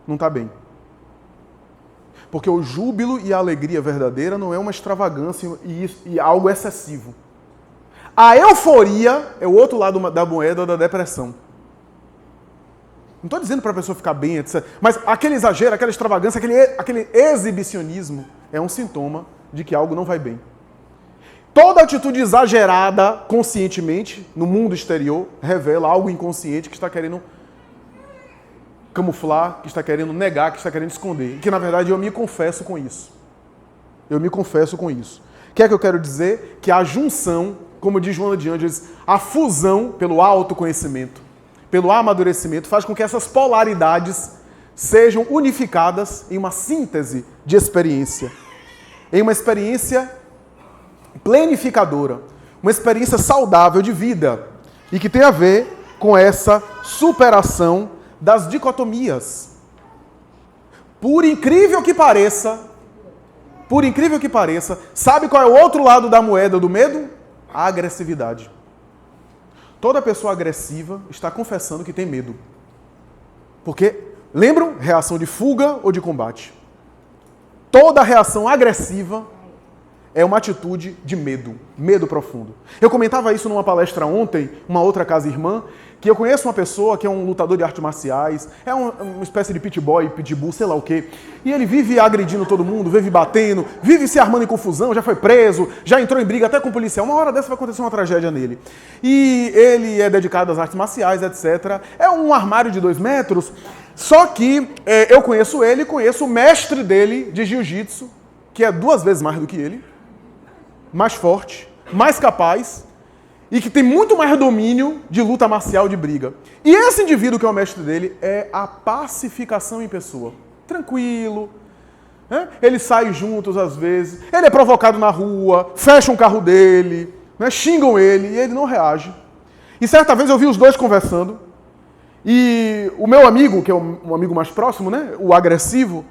Não está bem. Porque o júbilo e a alegria verdadeira não é uma extravagância e algo excessivo. A euforia é o outro lado da moeda da depressão. Não estou dizendo para a pessoa ficar bem, etc. Mas aquele exagero, aquela extravagância, aquele exibicionismo é um sintoma de que algo não vai bem. Toda atitude exagerada conscientemente no mundo exterior revela algo inconsciente que está querendo camuflar, que está querendo negar, que está querendo esconder. E que, na verdade, eu me confesso com isso. Eu me confesso com isso. O que é que eu quero dizer? Que a junção, como diz Joana de Ângeles, a fusão pelo autoconhecimento, pelo amadurecimento, faz com que essas polaridades sejam unificadas em uma síntese de experiência. Em uma experiência planificadora, uma experiência saudável de vida e que tem a ver com essa superação das dicotomias. Por incrível que pareça, sabe qual é o outro lado da moeda do medo? A agressividade. Toda pessoa agressiva está confessando que tem medo. Porque, lembram? Reação de fuga ou de combate. Toda reação agressiva é uma atitude de medo profundo. Eu comentava isso numa palestra ontem, uma outra casa irmã, que eu conheço uma pessoa que é um lutador de artes marciais, é uma espécie de pitbull, sei lá o quê, e ele vive agredindo todo mundo, vive batendo, vive se armando em confusão, já foi preso, já entrou em briga até com o policial. Uma hora dessa vai acontecer uma tragédia nele. E ele é dedicado às artes marciais, etc. É um armário de 2 metros, só que eu conheço ele, conheço o mestre dele de jiu-jitsu, que é 2 vezes mais do que ele, mais forte, mais capaz e que tem muito mais domínio de luta marcial, de briga. E esse indivíduo que é o mestre dele é a pacificação em pessoa. Tranquilo, Eles saem juntos às vezes, ele é provocado na rua, fecham o carro dele, xingam ele e ele não reage. E certa vez eu vi os dois conversando e o meu amigo, que é um amigo mais próximo, o agressivo,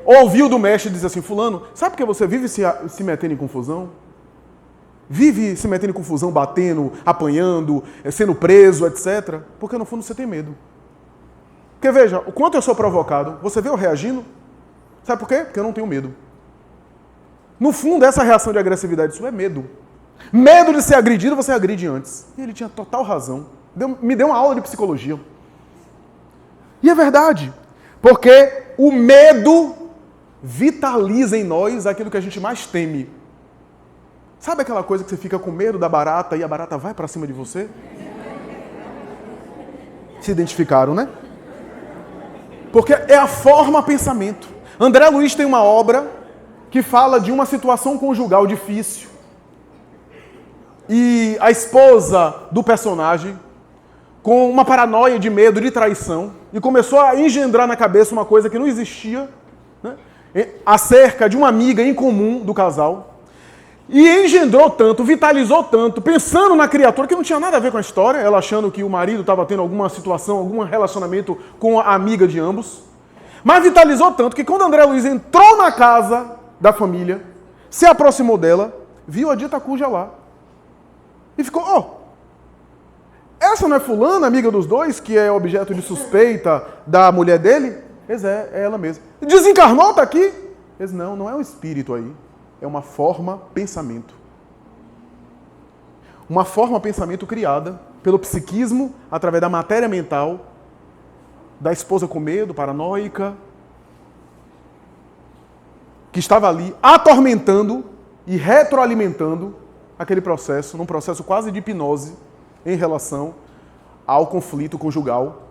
ouviu do mestre e disse assim: fulano, sabe por que você vive se metendo em confusão? Vive se metendo em confusão, batendo, apanhando, sendo preso, etc. Porque no fundo você tem medo. Porque veja, o quanto eu sou provocado, você vê eu reagindo? Sabe por quê? Porque eu não tenho medo. No fundo, essa reação de agressividade sua é medo. Medo de ser agredido, você agride antes. E ele tinha total razão. Me deu uma aula de psicologia. E é verdade. Porque o medo vitaliza em nós aquilo que a gente mais teme. Sabe aquela coisa que você fica com medo da barata e a barata vai pra cima de você? Se identificaram, né? Porque é a forma pensamento. André Luiz tem uma obra que fala de uma situação conjugal difícil. E a esposa do personagem, com uma paranoia de medo, de traição, e começou a engendrar na cabeça uma coisa que não existia, acerca de uma amiga em comum do casal. E engendrou tanto, vitalizou tanto, pensando na criatura, que não tinha nada a ver com a história, ela achando que o marido estava tendo alguma situação, algum relacionamento com a amiga de ambos. Mas vitalizou tanto que quando André Luiz entrou na casa da família, se aproximou dela, viu a dita cuja lá. E ficou, essa não é fulana, amiga dos dois, que é objeto de suspeita da mulher dele? Pois é ela mesma. Desencarnou, tá aqui? Pois não é um espírito aí. É uma forma pensamento. Uma forma pensamento criada pelo psiquismo, através da matéria mental, da esposa com medo, paranoica, que estava ali atormentando e retroalimentando aquele processo, num processo quase de hipnose em relação ao conflito conjugal,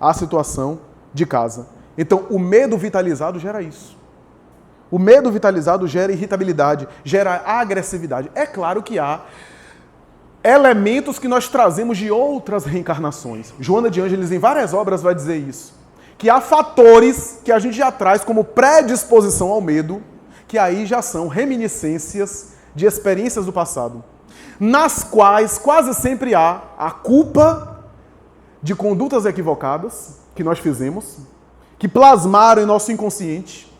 à situação de casa. Então, o medo vitalizado gera isso. O medo vitalizado gera irritabilidade, gera agressividade. É claro que há elementos que nós trazemos de outras reencarnações. Joana de Ângeles, em várias obras, vai dizer isso. Que há fatores que a gente já traz como predisposição ao medo, que aí já são reminiscências de experiências do passado, nas quais quase sempre há a culpa de condutas equivocadas que nós fizemos, que plasmaram em nosso inconsciente,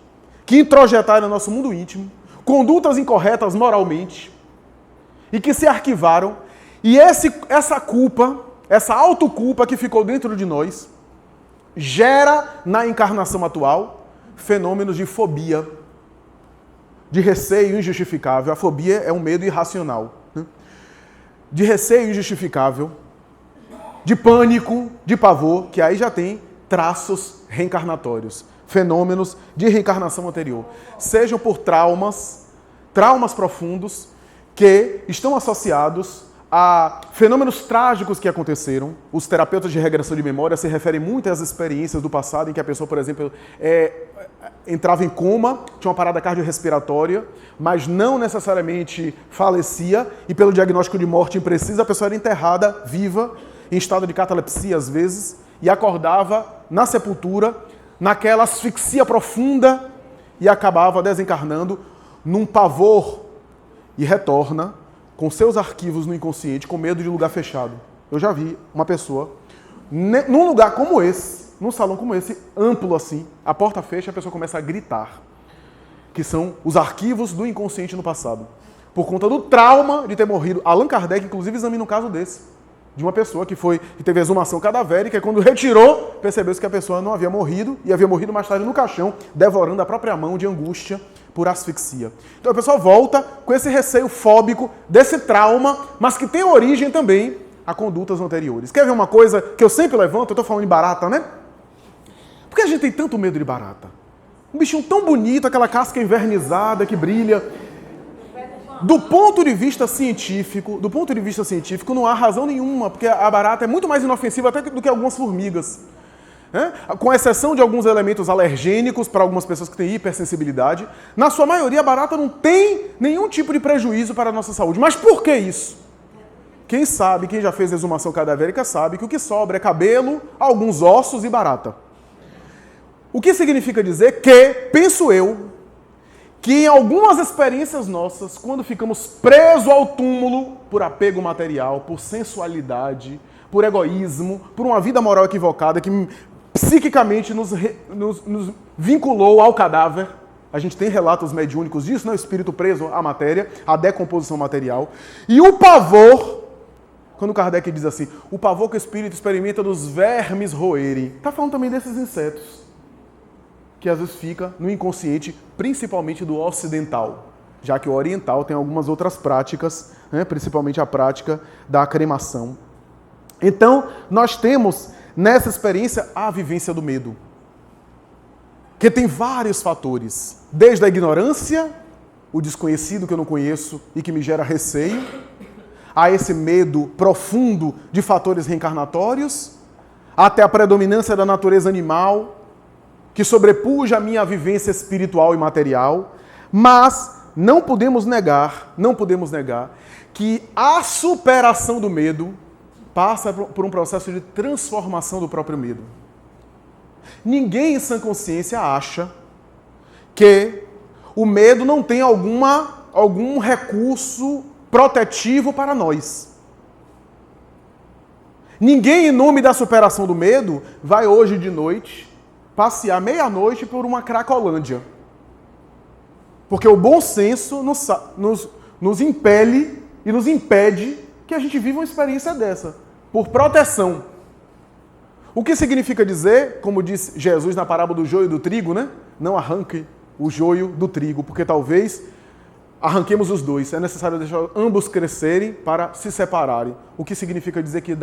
que introjetaram no nosso mundo íntimo, condutas incorretas moralmente, e que se arquivaram. E essa culpa, essa autoculpa que ficou dentro de nós, gera na encarnação atual fenômenos de fobia, de receio injustificável. A fobia é um medo irracional. De receio injustificável, de pânico, de pavor, que aí já tem traços reencarnatórios, fenômenos de reencarnação anterior. Sejam por traumas profundos que estão associados a fenômenos trágicos que aconteceram. Os terapeutas de regressão de memória se referem muito às experiências do passado em que a pessoa, por exemplo, entrava em coma, tinha uma parada cardiorrespiratória, mas não necessariamente falecia, e pelo diagnóstico de morte imprecisa, a pessoa era enterrada viva, em estado de catalepsia às vezes, e acordava na sepultura, naquela asfixia profunda, e acabava desencarnando num pavor, e retorna com seus arquivos no inconsciente, com medo de lugar fechado. Eu já vi uma pessoa, num lugar como esse, num salão como esse, amplo assim, a porta fecha e a pessoa começa a gritar, que são os arquivos do inconsciente no passado, por conta do trauma de ter morrido. Allan Kardec, inclusive, examina um caso desse, de uma pessoa que teve exumação cadavérica, e quando retirou, percebeu-se que a pessoa não havia morrido, e havia morrido mais tarde no caixão, devorando a própria mão de angústia por asfixia. Então a pessoa volta com esse receio fóbico desse trauma, mas que tem origem também a condutas anteriores. Quer ver uma coisa que eu sempre levanto? Eu estou falando de barata, né? Por que a gente tem tanto medo de barata? Um bichinho tão bonito, aquela casca envernizada que brilha. Do ponto de vista científico, não há razão nenhuma, porque a barata é muito mais inofensiva até do que algumas formigas. Com exceção de alguns elementos alergênicos para algumas pessoas que têm hipersensibilidade, na sua maioria a barata não tem nenhum tipo de prejuízo para a nossa saúde. Mas por que isso? Quem sabe, quem já fez exumação cadavérica sabe que o que sobra é cabelo, alguns ossos e barata. O que significa dizer que, penso eu, que em algumas experiências nossas, quando ficamos presos ao túmulo por apego material, por sensualidade, por egoísmo, por uma vida moral equivocada que psiquicamente nos vinculou ao cadáver, a gente tem relatos mediúnicos disso, né? O espírito preso à matéria, à decomposição material. E o pavor, quando Kardec diz assim, o pavor que o espírito experimenta dos vermes roerem, está falando também desses insetos, que às vezes fica no inconsciente, principalmente do ocidental, já que o oriental tem algumas outras práticas, né? Principalmente a prática da cremação. Então, nós temos nessa experiência a vivência do medo, que tem vários fatores, desde a ignorância, o desconhecido que eu não conheço e que me gera receio, a esse medo profundo de fatores reencarnatórios, até a predominância da natureza animal, que sobrepuja a minha vivência espiritual e material, mas não podemos negar que a superação do medo passa por um processo de transformação do próprio medo. Ninguém em sã consciência acha que o medo não tem algum recurso protetivo para nós. Ninguém, em nome da superação do medo, vai hoje de noite passear meia-noite por uma Cracolândia. Porque o bom senso nos impele e nos impede que a gente viva uma experiência dessa, por proteção. O que significa dizer, como disse Jesus na parábola do joio e do trigo, né? Não arranque o joio do trigo, porque talvez arranquemos os dois. É necessário deixar ambos crescerem para se separarem. O que significa dizer que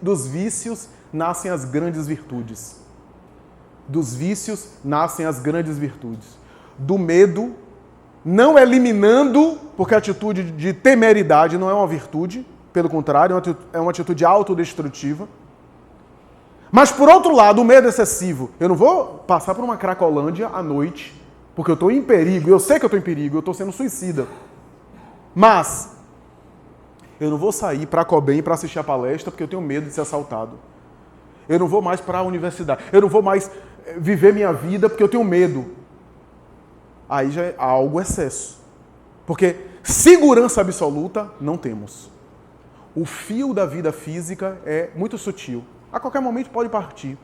dos vícios nascem as grandes virtudes. Dos vícios nascem as grandes virtudes. Do medo, não eliminando, porque a atitude de temeridade não é uma virtude, pelo contrário, é uma atitude autodestrutiva. Mas, por outro lado, o medo excessivo. Eu não vou passar por uma Cracolândia à noite, porque eu estou em perigo, eu sei que eu estou em perigo, eu estou sendo suicida. Mas, eu não vou sair para a Cobem para assistir a palestra, porque eu tenho medo de ser assaltado. Eu não vou mais para a universidade. Eu não vou mais viver minha vida, porque eu tenho medo. Aí já é algo excesso. Porque segurança absoluta não temos. O fio da vida física é muito sutil. A qualquer momento pode partir.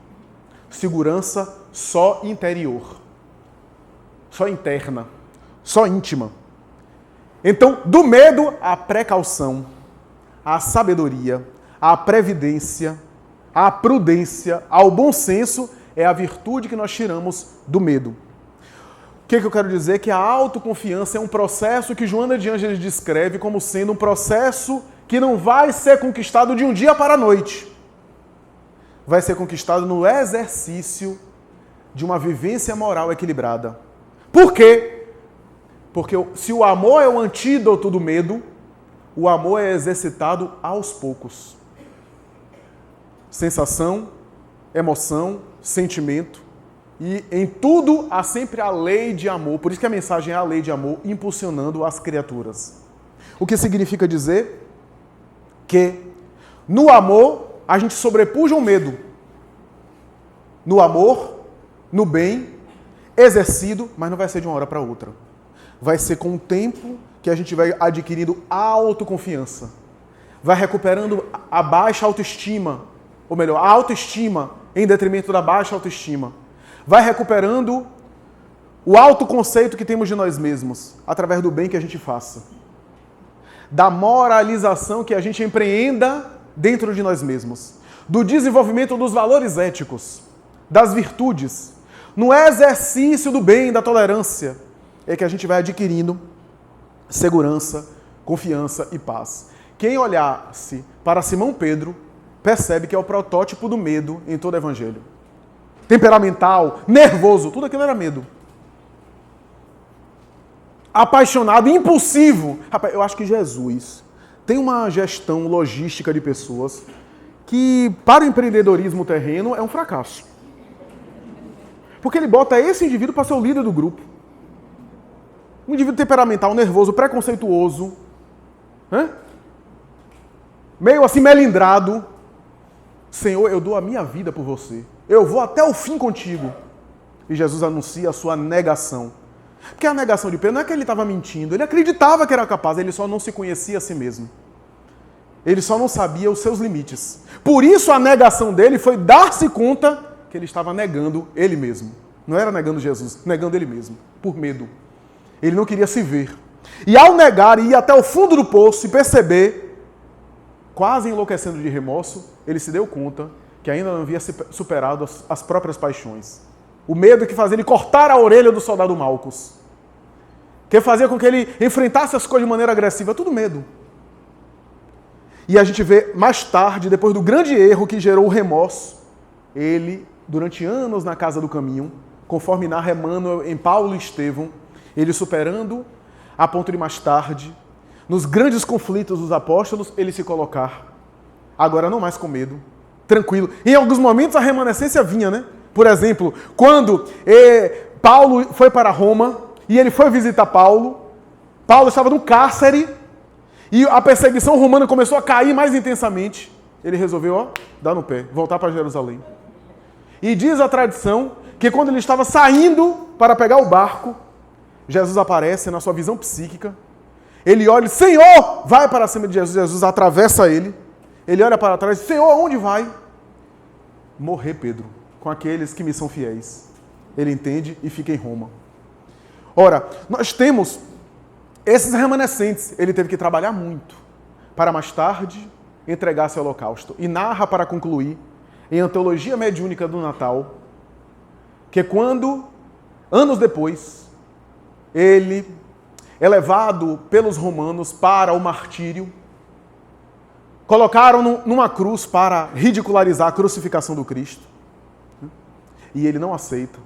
Segurança só interior. Só interna. Só íntima. Então, do medo, a precaução, a sabedoria, a previdência, a prudência, ao bom senso, é a virtude que nós tiramos do medo. O que eu quero dizer? Que a autoconfiança é um processo que Joana de Ângeles descreve como sendo um processo que não vai ser conquistado de um dia para a noite. Vai ser conquistado no exercício de uma vivência moral equilibrada. Por quê? Porque se o amor é o antídoto do medo, o amor é exercitado aos poucos. Sensação, emoção, sentimento. E em tudo há sempre a lei de amor. Por isso que a mensagem é a lei de amor, impulsionando as criaturas. O que significa dizer que no amor a gente sobrepuja o medo. No amor, no bem, exercido, mas não vai ser de uma hora para outra. Vai ser com o tempo que a gente vai adquirindo autoconfiança. Vai recuperando a baixa autoestima, ou melhor, a autoestima em detrimento da baixa autoestima. Vai recuperando o autoconceito que temos de nós mesmos, através do bem que a gente faça. Da moralização que a gente empreenda dentro de nós mesmos. Do desenvolvimento dos valores éticos, das virtudes. No exercício do bem, da tolerância, é que a gente vai adquirindo segurança, confiança e paz. Quem olhasse para Simão Pedro, percebe que é o protótipo do medo em todo o Evangelho. Temperamental, nervoso, tudo aquilo era medo. Apaixonado, impulsivo. Rapaz, eu acho que Jesus tem uma gestão logística de pessoas que, para o empreendedorismo terreno, é um fracasso. Porque ele bota esse indivíduo para ser o líder do grupo. Um indivíduo temperamental, nervoso, preconceituoso, né? Meio assim melindrado. Senhor, eu dou a minha vida por você. Eu vou até o fim contigo. E Jesus anuncia a sua negação. Porque a negação de Pedro não é que ele estava mentindo, ele acreditava que era capaz, ele só não se conhecia a si mesmo. Ele só não sabia os seus limites. Por isso a negação dele foi dar-se conta que ele estava negando ele mesmo. Não era negando Jesus, negando ele mesmo, por medo. Ele não queria se ver. E ao negar e ir até o fundo do poço e perceber, quase enlouquecendo de remorso, ele se deu conta que ainda não havia superado as próprias paixões. O medo que fazia ele cortar a orelha do soldado Malcos. Que fazia com que ele enfrentasse as coisas de maneira agressiva. Tudo medo. E a gente vê mais tarde, depois do grande erro que gerou o remorso, ele, durante anos na casa do caminho, conforme narra Emmanuel em Paulo e Estevão, ele superando a ponto de mais tarde, nos grandes conflitos dos apóstolos, ele se colocar, agora não mais com medo, tranquilo. Em alguns momentos a remanescência vinha, né? Por exemplo, quando Paulo foi para Roma e ele foi visitar Paulo estava no cárcere e a perseguição romana começou a cair mais intensamente. Ele resolveu, dar no pé, voltar para Jerusalém. E diz a tradição que quando ele estava saindo para pegar o barco, Jesus aparece na sua visão psíquica. Ele olha, Senhor, vai para cima de Jesus. Jesus atravessa ele. Ele olha para trás, Senhor, aonde vai? Morrer, Pedro, com aqueles que me são fiéis. Ele entende e fica em Roma. Ora, nós temos esses remanescentes. Ele teve que trabalhar muito para mais tarde entregar-se ao holocausto. E narra para concluir, em Antologia Mediúnica do Natal, que quando, anos depois, ele é levado pelos romanos para o martírio, colocaram numa cruz para ridicularizar a crucificação do Cristo. E ele não aceita.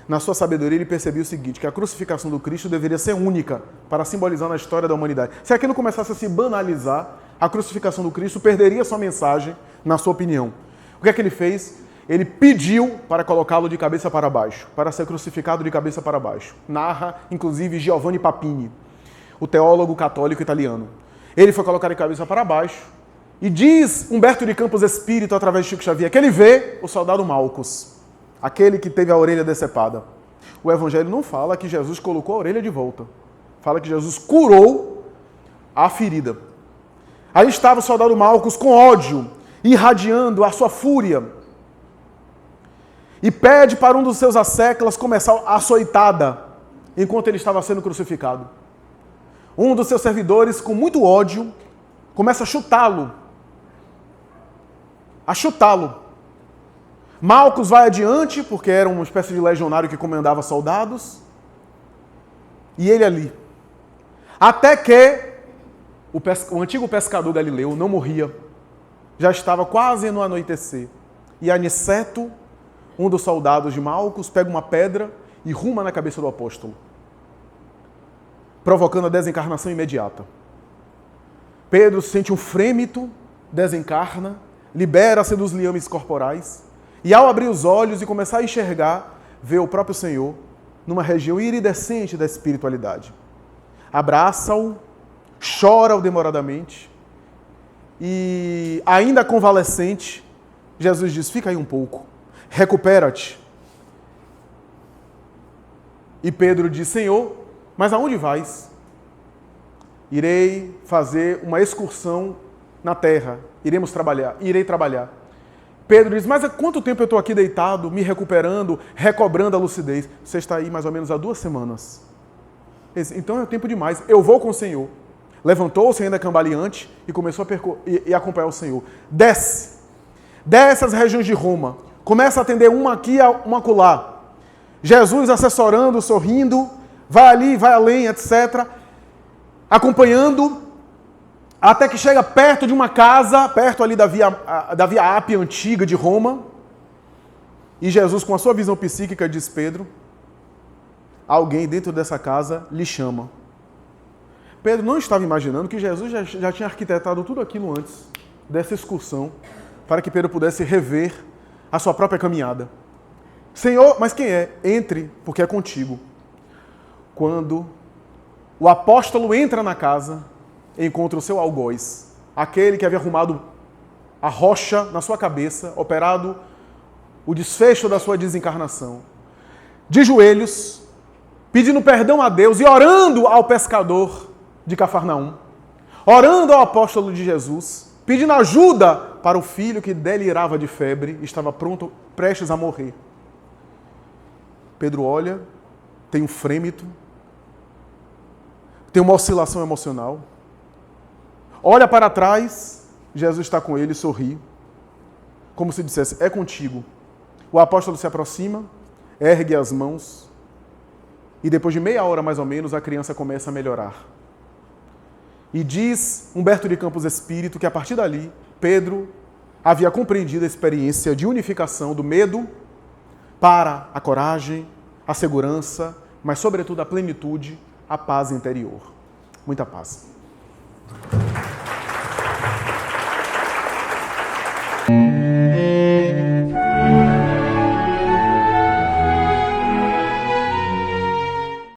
Na sua sabedoria, ele percebeu o seguinte, que a crucificação do Cristo deveria ser única para simbolizar na história da humanidade. Se aquilo começasse a se banalizar, a crucificação do Cristo perderia sua mensagem, na sua opinião. O que é que ele fez? Ele pediu para colocá-lo de cabeça para baixo, para ser crucificado de cabeça para baixo. Narra, inclusive, Giovanni Papini, o teólogo católico italiano. Ele foi colocado de cabeça para baixo e diz Humberto de Campos Espírito, através de Chico Xavier, que ele vê o soldado Malcos, aquele que teve a orelha decepada. O Evangelho não fala que Jesus colocou a orelha de volta. Fala que Jesus curou a ferida. Aí estava o soldado Malcos com ódio, irradiando a sua fúria. E pede para um dos seus asseclas começar a açoitada, enquanto ele estava sendo crucificado. Um dos seus servidores, com muito ódio, começa a chutá-lo. Malcos vai adiante, porque era uma espécie de legionário que comandava soldados. E ele ali. Até que o antigo pescador Galileu não morria. Já estava quase no anoitecer. E Aniceto, um dos soldados de Malcos, pega uma pedra e ruma na cabeça do apóstolo, provocando a desencarnação imediata. Pedro sente um frêmito, desencarna, libera-se dos liames corporais e, ao abrir os olhos e começar a enxergar, vê o próprio Senhor numa região iridescente da espiritualidade. Abraça-o, chora-o demoradamente e, ainda convalescente, Jesus diz, fica aí um pouco, recupera-te. E Pedro diz, Senhor, mas aonde vais? Irei fazer uma excursão na terra, irei trabalhar. Pedro diz, mas há quanto tempo eu estou aqui deitado, me recuperando, recobrando a lucidez? Você está aí mais ou menos há 2 semanas. Então é tempo demais, eu vou com o Senhor. Levantou-se ainda cambaleante e começou a acompanhar o Senhor. Desce às regiões de Roma, começa a atender uma aqui, uma acolá. Jesus assessorando, sorrindo, vai ali, vai além, etc. Acompanhando, até que chega perto de uma casa, perto ali da Via Ápia antiga de Roma. E Jesus, com a sua visão psíquica, diz, Pedro, alguém dentro dessa casa lhe chama. Pedro não estava imaginando que Jesus já tinha arquitetado tudo aquilo antes dessa excursão, para que Pedro pudesse rever a sua própria caminhada. Senhor, mas quem é? Entre, porque é contigo. Quando o apóstolo entra na casa, encontra o seu algoz, aquele que havia arrumado a rocha na sua cabeça, operado o desfecho da sua desencarnação. de joelhos, pedindo perdão a Deus e orando ao pescador de Cafarnaum, orando ao apóstolo de Jesus, pedindo ajuda para o filho que delirava de febre e estava pronto, prestes a morrer. Pedro olha, tem um frêmito, tem uma oscilação emocional, olha para trás, Jesus está com ele e sorri, como se dissesse, é contigo. O apóstolo se aproxima, ergue as mãos, e depois de meia hora mais ou menos, a criança começa a melhorar. E diz Humberto de Campos Espírito que a partir dali, Pedro havia compreendido a experiência de unificação do medo para a coragem, a segurança, mas sobretudo a plenitude, a paz interior. Muita paz.